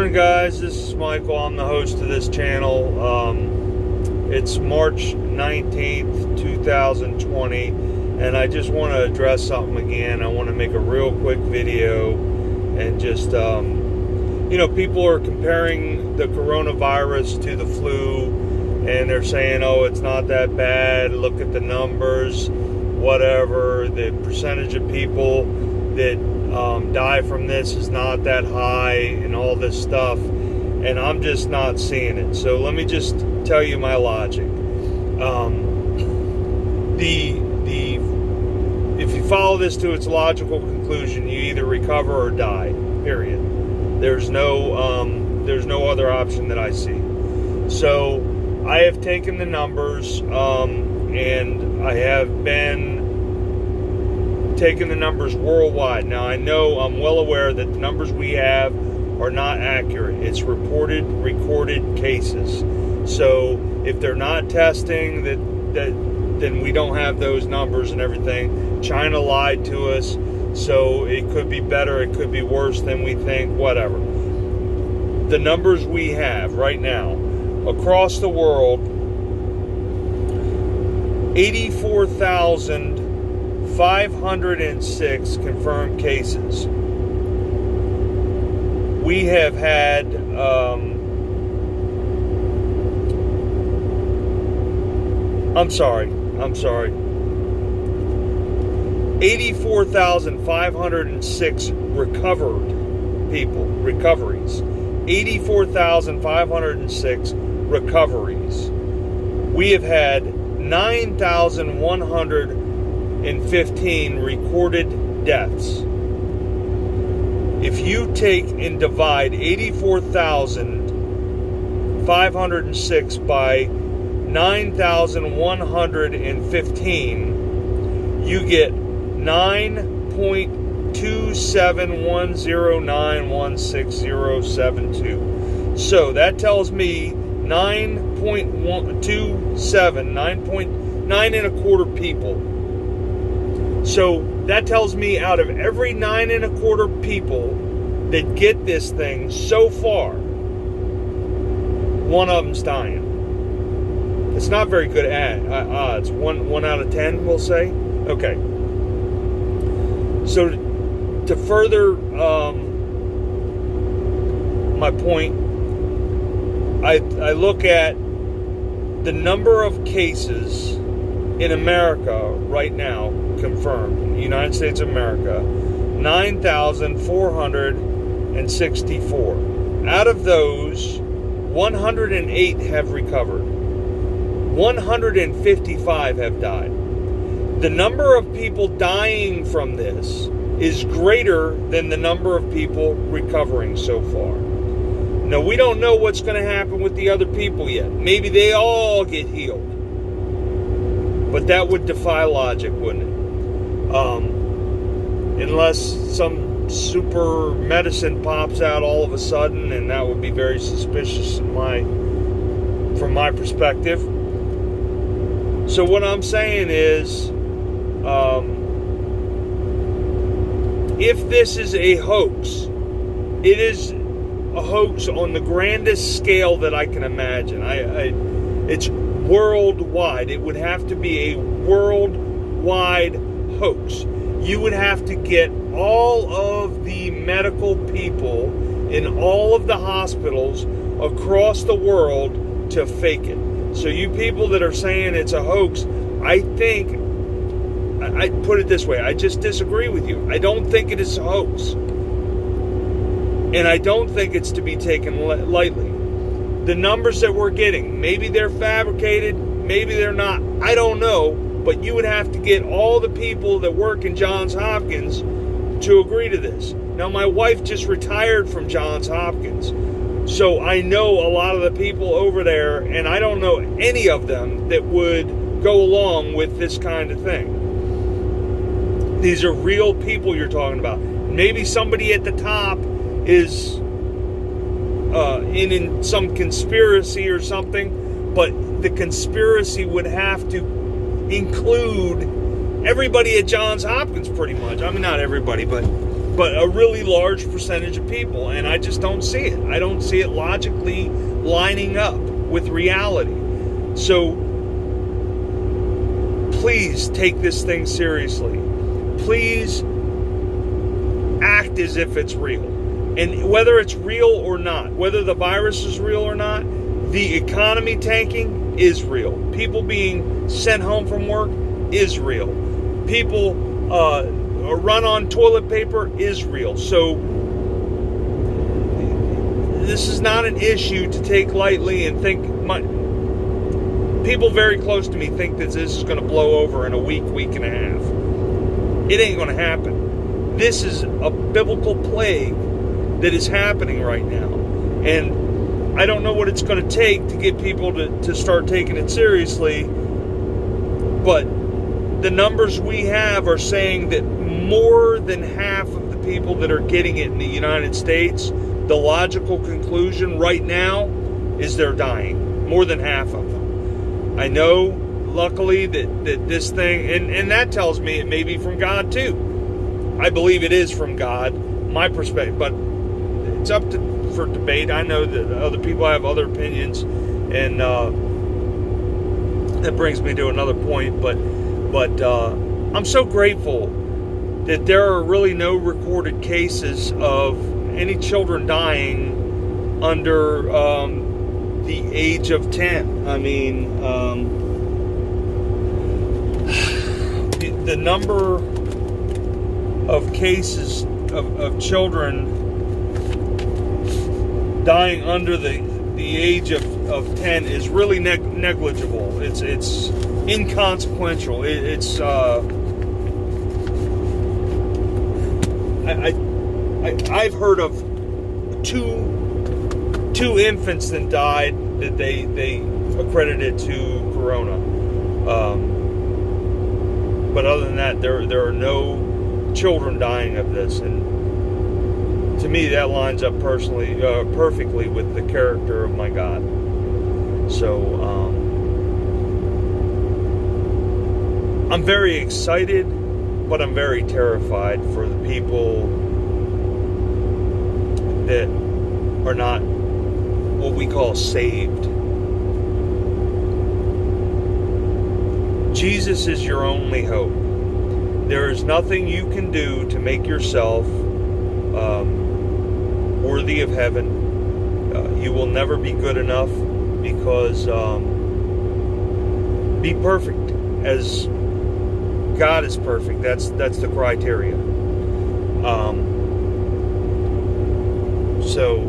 morning, guys. This is Michael. I'm the host of this channel. It's March 19th, 2020, and I just want to address something again. I want to make a real quick video and just, people are comparing the coronavirus to the flu, and they're saying, oh, it's not that bad. Look at the numbers, whatever. The percentage of people that die from this is not that high and all this stuff, and I'm just not seeing it. So let me just tell you my logic. If you follow this to its logical conclusion, you either recover or die, period. There's no other option that I see. So I have taken the numbers, and I have been taking the numbers worldwide. Now, I'm well aware that the numbers we have are not accurate. It's recorded cases. So if they're not testing, then we don't have those numbers and everything. China lied to us, so it could be better, it could be worse than we think, whatever. The numbers we have right now across the world, 84,506 confirmed cases. We have had 84,506 recoveries. 84,506 recoveries. We have had 9,115 recorded deaths. If you take and divide 84,506 by 9,115, you get 9.271091672. So that tells me 9 and a quarter people. So that tells me out of every 9 and a quarter people that get this thing so far, one of them's dying. It's not very good odds. One out of 10, we'll say. Okay. So to further my point, I look at the number of cases in America right now confirmed, United States of America, 9,464. Out of those, 108 have recovered. 155 have died. The number of people dying from this is greater than the number of people recovering so far. Now, we don't know what's going to happen with the other people yet. Maybe they all get healed. But that would defy logic, wouldn't it? Unless some super medicine pops out all of a sudden, and that would be very suspicious from my perspective. So what I'm saying is, if this is a hoax, it is a hoax on the grandest scale that I can imagine. It's worldwide. It would have to be a worldwide hoax. You would have to get all of the medical people in all of the hospitals across the world to fake it. So you people that are saying it's a hoax, I put it this way, I just disagree with you. I don't think it is a hoax. And I don't think it's to be taken lightly. The numbers that we're getting, maybe they're fabricated, maybe they're not, I don't know, but you would have to get all the people that work in Johns Hopkins to agree to this. Now, my wife just retired from Johns Hopkins, so I know a lot of the people over there, and I don't know any of them that would go along with this kind of thing. These are real people you're talking about. Maybe somebody at the top is in some conspiracy or something, but the conspiracy would have to include everybody at Johns Hopkins pretty much. I mean, not everybody, but but a really large percentage of people, and I just don't see it. I don't see it logically lining up with reality. So please take this thing seriously. Please act as if it's real. And whether it's real or not, whether the virus is real or not, the economy tanking is real. People being sent home from work is real. People run on toilet paper is real. So this is not an issue to take lightly and think. People very close to me think that this is going to blow over in a week and a half. It ain't going to happen. This is a biblical plague that is happening right now. And I don't know what it's going to take to get people to start taking it seriously. But the numbers we have are saying that more than half of the people that are getting it in the United States, the logical conclusion right now is they're dying. More than half of them. I know, luckily, that this thing, and that tells me it may be from God too. I believe it is from God, my perspective, but it's up for debate. I know that other people have other opinions, and that brings me to another point, but I'm so grateful that there are really no recorded cases of any children dying under the age of 10. I mean, the number of cases of children dying under the age of 10 is really negligible. It's inconsequential. I've heard of two infants that died that they accredited to corona. But other than that, there are no children dying of this, and to me that lines up perfectly with the character of my God. So I'm very excited, but I'm very terrified for the people that are not what we call saved. Jesus is your only hope. There is nothing you can do to make yourself worthy of heaven. You will never be good enough, because be perfect as God is perfect. That's the criteria. So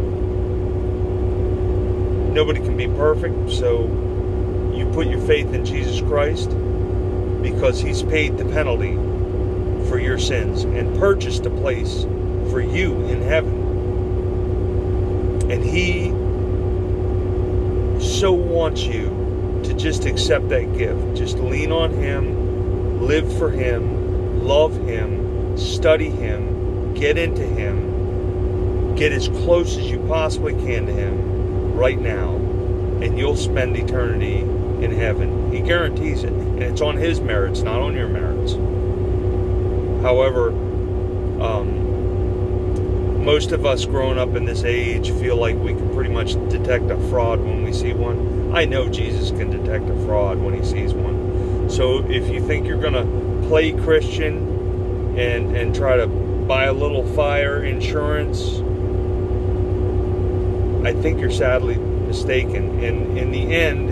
nobody can be perfect. So you put your faith in Jesus Christ, because He's paid the penalty for your sins and purchased a place for you in heaven. And He so wants you to just accept that gift. Just lean on Him, live for Him, love Him, study Him, get into Him, get as close as you possibly can to Him right now, and you'll spend eternity in heaven. He guarantees it, and it's on His merits, not on your merits. However, most of us growing up in this age feel like we can pretty much detect a fraud when we see one. I know Jesus can detect a fraud when He sees one. So if you think you're going to play Christian and try to buy a little fire insurance, I think you're sadly mistaken. And in the end,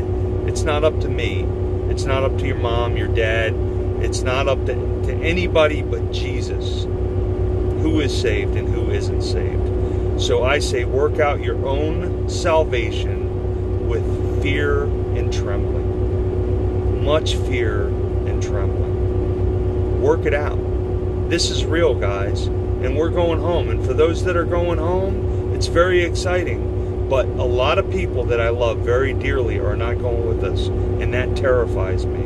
it's not up to me. It's not up to your mom, your dad. It's not up to anybody but Jesus, who is saved and who isn't saved. So I say, work out your own salvation with fear and trembling. Much fear and trembling. Work it out. This is real, guys. And we're going home. And for those that are going home, it's very exciting. But a lot of people that I love very dearly are not going with us. And that terrifies me.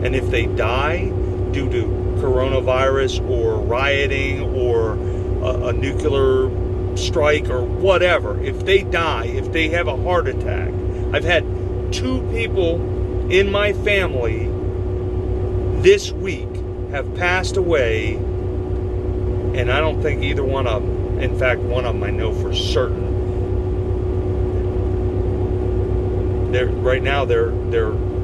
And if they die due to coronavirus or rioting or a nuclear strike or whatever, if they die, if they have a heart attack. I've had 2 people in my family this week have passed away And I don't think either one of them, in fact, one of them I know for certain, right now they're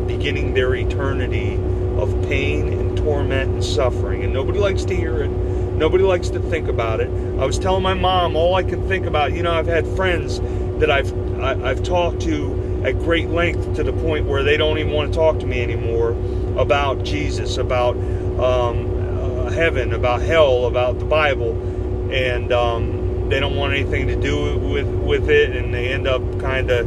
beginning their eternity of pain and torment and suffering. And nobody likes to hear it. Nobody likes to think about it. I was telling my mom, all I can think about, I've had friends that I've talked to at great length, to the point where they don't even want to talk to me anymore about Jesus, about heaven, about hell, about the Bible, and they don't want anything to do with it, and they end up kind of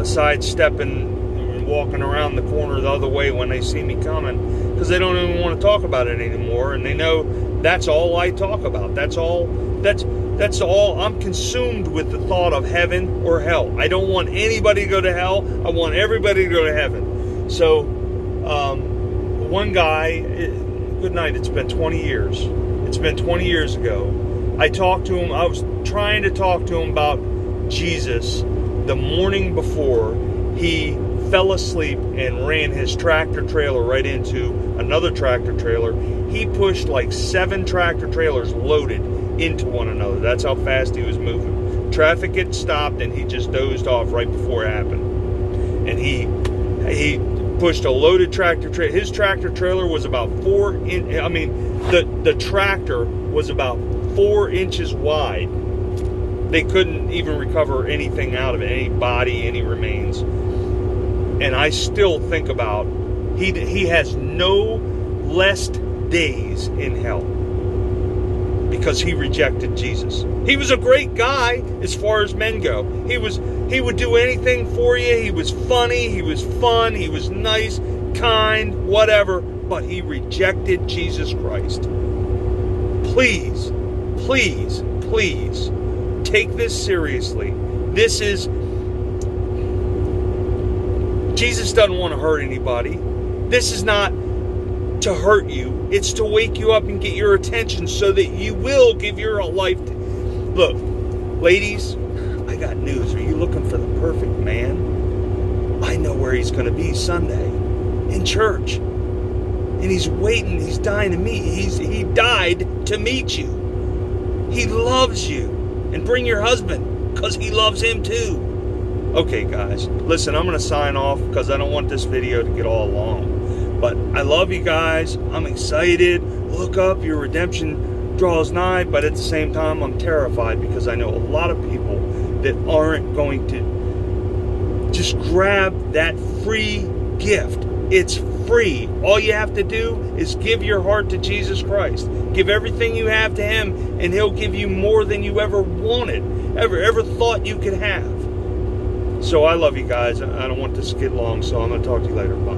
sidestepping and walking around the corner the other way when they see me coming, because they don't even want to talk about it anymore, and they know that's all I talk about. That's all I'm consumed with, the thought of heaven or hell. I don't want anybody to go to hell. I want everybody to go to heaven. So one guy, good night, it's been 20 years. It's been 20 years ago. I talked to him. I was trying to talk to him about Jesus the morning before he fell asleep and ran his tractor trailer right into another tractor trailer. He pushed like 7 tractor trailers loaded into one another. That's how fast he was moving. Traffic had stopped and he just dozed off right before it happened. And he pushed a loaded tractor trailer. His tractor trailer was about the tractor was about 4 inches wide. They couldn't even recover anything out of it, any body, any remains. And I still think about, he has no less days in hell because he rejected Jesus. He was a great guy as far as men go. He would do anything for you. He was funny. He was fun. He was nice, kind, whatever. But he rejected Jesus Christ. Please, please, please take this seriously. Jesus doesn't want to hurt anybody. This is not to hurt you. It's to wake you up and get your attention so that you will give your life to... Look, ladies, I got news. Are you looking for the perfect man? I know where he's going to be Sunday. In church. And he's waiting. He's dying to meet you. He died to meet you. He loves you. And bring your husband, because he loves him too. Okay, guys. Listen, I'm going to sign off because I don't want this video to get all long. But I love you guys. I'm excited. Look up. Your redemption draws nigh. But at the same time, I'm terrified because I know a lot of people that aren't going to just grab that free gift. It's free. All you have to do is give your heart to Jesus Christ. Give everything you have to Him, and He'll give you more than you ever wanted, ever thought you could have. So I love you guys. I don't want this to get long, so I'm going to talk to you later. Bye.